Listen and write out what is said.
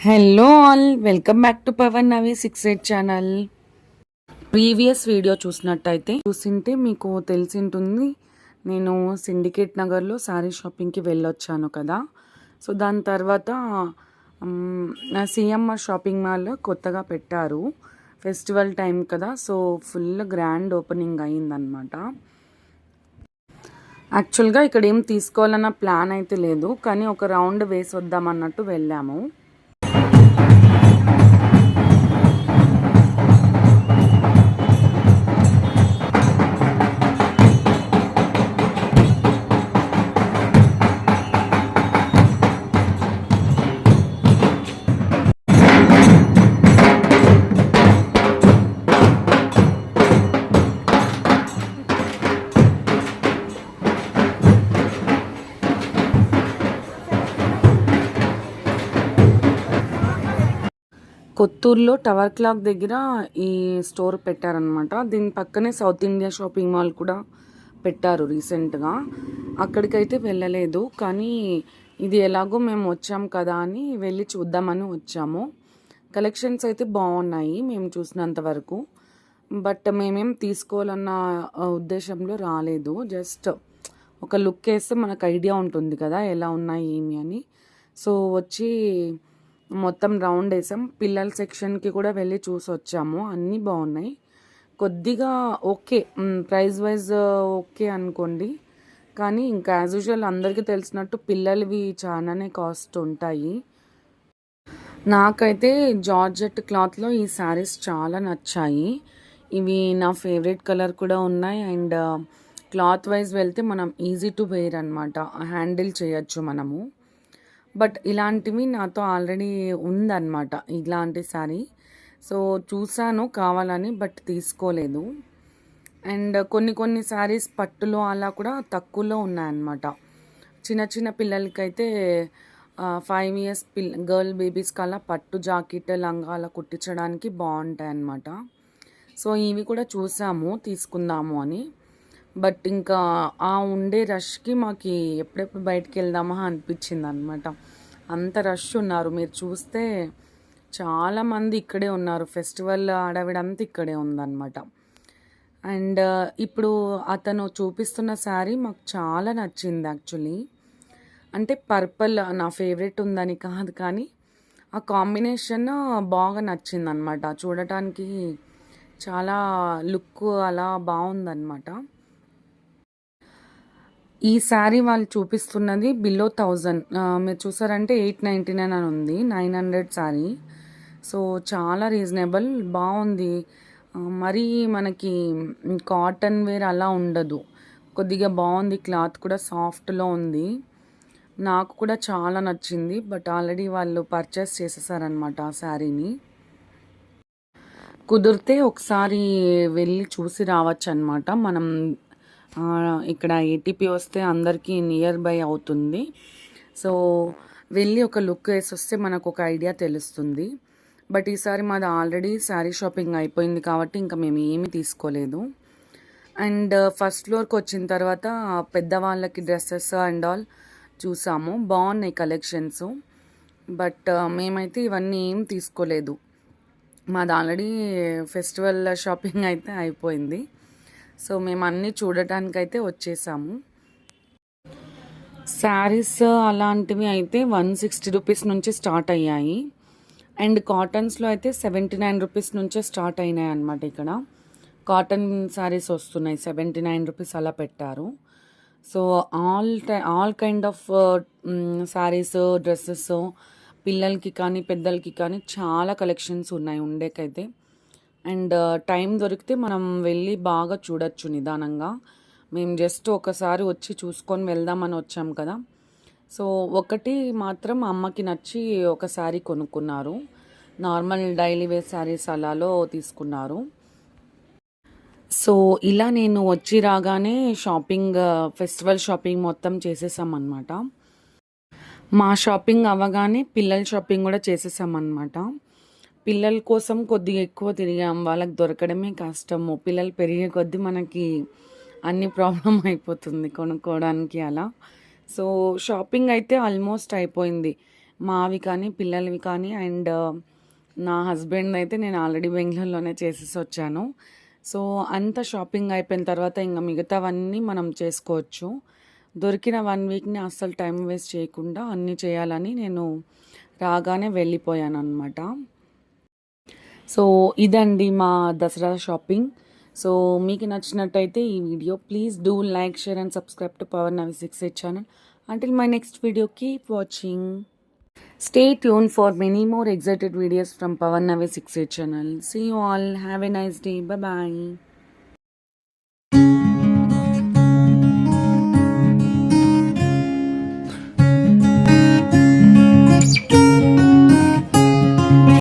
Hello all, welcome back to Pavan Navi 68 channel. Previous video చూసింటే మీకు తెలిసింటుంది. నేను syndicate నగర్లో శారీ షాపింగ్కి వెళ్ళొచ్చాను కదా. సో దాని తర్వాత నా సిఎంఆర్ షాపింగ్ మాల్ కొత్తగా పెట్టారు. ఫెస్టివల్ టైం కదా, సో ఫుల్ గ్రాండ్ ఓపెనింగ్ అయిందనమాట. యాక్చువల్గా ఇక్కడ ఏం తీసుకోవాలన్న ప్లాన్ అయితే లేదు, కానీ ఒక రౌండ్ వేసి వద్దామన్నట్టు వెళ్ళాము. కొత్తూరులో టవర్ క్లాక్ దగ్గర ఈ స్టోర్ పెట్టారనమాట. దీని పక్కనే సౌత్ ఇండియా షాపింగ్ మాల్ కూడా పెట్టారు రీసెంట్గా. అక్కడికైతే వెళ్ళలేదు, కానీ ఇది ఎలాగో మేము వచ్చాం కదా అని వెళ్ళి చూద్దామని వచ్చాము. కలెక్షన్స్ అయితే బాగున్నాయి మేము చూసినంత వరకు. బట్ మేమేం తీసుకోవాలన్న ఉద్దేశంలో రాలేదు. జస్ట్ ఒక లుక్ వేస్తే మనకు ఐడియా ఉంటుంది కదా ఎలా ఉన్నాయి ఏమి అని. సో వచ్చి మొత్తం రౌండ్ వేసాం. పిల్లల సెక్షన్కి కూడా వెళ్ళి చూసి వచ్చాము. అన్నీ బాగున్నాయి. కొద్దిగా ఓకే, ప్రైస్ వైజ్ ఓకే అనుకోండి. కానీ ఇంకా యాజ్ యూజువల్ అందరికీ తెలిసినట్టు పిల్లలవి చాలానే కాస్ట్ ఉంటాయి. నాకైతే జార్జెట్ క్లాత్లో ఈ శారీస్ చాలా నచ్చాయి. ఇవి నా ఫేవరెట్ కలర్ కూడా ఉన్నాయి. అండ్ క్లాత్ వైజ్ వెళ్తే మనం ఈజీ టు వేర్ అనమాట, హ్యాండిల్ చేయొచ్చు మనము. బట్ ఇలాంటివి నాతో ఆల్రెడీ ఉందన్నమాట, ఇలాంటి శారీ. సో చూసాను కావాలని, బట్ తీసుకోలేదు. అండ్ కొన్ని శారీస్ పట్టులో అలా కూడా తక్కువలో ఉన్నాయన్నమాట. చిన్న చిన్న పిల్లలకైతే 5 years గర్ల్ బేబీస్కి అలా పట్టు జాకెట్ లంగా అలా కుట్టించడానికి బాగుంటాయి అన్నమాట. సో ఇవి కూడా చూసాము తీసుకుందాము అని. బట్ ఇంకా ఆ ఉండే రష్కి మాకు ఎప్పుడెప్పుడు బయటికి వెళ్దామా అనిపించింది అనమాట. అంత రష్ ఉన్నారు. మీరు చూస్తే చాలామంది ఇక్కడే ఉన్నారు. ఫెస్టివల్ ఆడవిడంతా ఇక్కడే ఉందన్నమాట. అండ్ ఇప్పుడు అతను చూపిస్తున్న శారీ మాకు చాలా నచ్చింది యాక్చువల్లీ. అంటే పర్పుల్ నా ఫేవరెట్ ఉందని కాదు, కానీ ఆ కాంబినేషన్ బాగా నచ్చింది అనమాట. చూడటానికి చాలా లుక్ అలా బాగుందన్నమాట. ఈ శారీ వాళ్ళు చూపిస్తున్నది బిలో 1000. మీరు చూసారంటే 899 అని ఉంది. 900 శారీ. సో చాలా రీజనబుల్, బాగుంది. మరీ మనకి కాటన్ వేర్ అలా ఉండదు, కొద్దిగా బాగుంది. క్లాత్ కూడా సాఫ్ట్లో ఉంది. నాకు కూడా చాలా నచ్చింది. బట్ ఆల్రెడీ వాళ్ళు పర్చేస్ చేసేసారనమాట ఆ శారీని. కుదిరితే ఒకసారి వెళ్ళి చూసి రావచ్చు అనమాట. మనం ఇక్కడ ఏటీపీ వస్తే అందరికీ నియర్ బై అవుతుంది. సో వెళ్ళి ఒక లుక్ వేసి వస్తే మనకు ఒక ఐడియా తెలుస్తుంది. బట్ ఈసారి మాది ఆల్రెడీ శారీ షాపింగ్ అయిపోయింది కాబట్టి ఇంకా మేము ఏమీ తీసుకోలేదు. అండ్ ఫస్ట్ ఫ్లోర్కి వచ్చిన తర్వాత పెద్దవాళ్ళకి డ్రెస్సెస్ అండ్ ఆల్ చూసాము. బాగున్నాయి కలెక్షన్స్. బట్ మేమైతే ఇవన్నీ ఏం తీసుకోలేదు. మాది ఆల్రెడీ ఫెస్టివల్ షాపింగ్ అయితే అయిపోయింది. సో మేము అన్నీ చూడటానికైతే వచ్చేసాము. శారీస్ అలాంటివి అయితే 160 రూపీస్ నుంచి స్టార్ట్ అయ్యాయి. అండ్ కాటన్స్లో అయితే 79 రూపీస్ నుంచే స్టార్ట్ అయినాయి అన్నమాట. ఇక్కడ కాటన్ శారీస్ వస్తున్నాయి, 79 రూపీస్ అలా పెట్టారు. So all kind of saris, dresses, పిల్లలకి కానీ పెద్దలకి కానీ చాలా కలెక్షన్స్ ఉన్నాయి ఉండేకైతే. అండ్ టైం దొరికితే మనం వెళ్ళి బాగా చూడొచ్చు నిదానంగా. మేము జస్ట్ ఒకసారి వచ్చి చూసుకొని వెళ్దామని వచ్చాం కదా. సో ఒకటి మాత్రం అమ్మకి నచ్చి ఒక శారీ కొనుక్కున్నారు. నార్మల్ డైలీ వేర్ శారీస్ అలాలో తీసుకున్నారు. సో ఇలా నేను వచ్చి రాగానే ఫెస్టివల్ షాపింగ్ మొత్తం చేసేసామన్నమాట. మా షాపింగ్ అవ్వగానే పిల్లల షాపింగ్ కూడా చేసేసామన్నమాట. పిల్లల కోసం కొద్దిగా ఎక్కువ తిరిగాం. వాళ్ళకి దొరకడమే కష్టము. పిల్లలు పెరిగే కొద్దీ మనకి అన్ని ప్రాబ్లం అయిపోతుంది కొనుక్కోవడానికి అలా. సో షాపింగ్ అయితే ఆల్మోస్ట్ అయిపోయింది. మావి కానీ పిల్లలవి కానీ అండ్ నా హస్బెండ్ అయితే నేను ఆల్రెడీ బెంగళూరులోనే చేసేసి వచ్చాను. సో అంత షాపింగ్ అయిపోయిన తర్వాత ఇంకా మిగతావన్నీ మనం చేసుకోవచ్చు. దొరికిన 1 వీక్ని అస్సలు టైం వేస్ట్ చేయకుండా అన్నీ చేయాలని నేను రాగానే వెళ్ళిపోయానన్నమాట. సో ఇదండి మా దసరా షాపింగ్. సో మీకు నచ్చినట్టయితే ఈ video please do like, share and subscribe to Pavan Navi 68 channel. Until my next video, keep watching. Stay tuned for many more excited videos from Pavan Nave 68 channel. See you all. Have a nice day. Bye bye.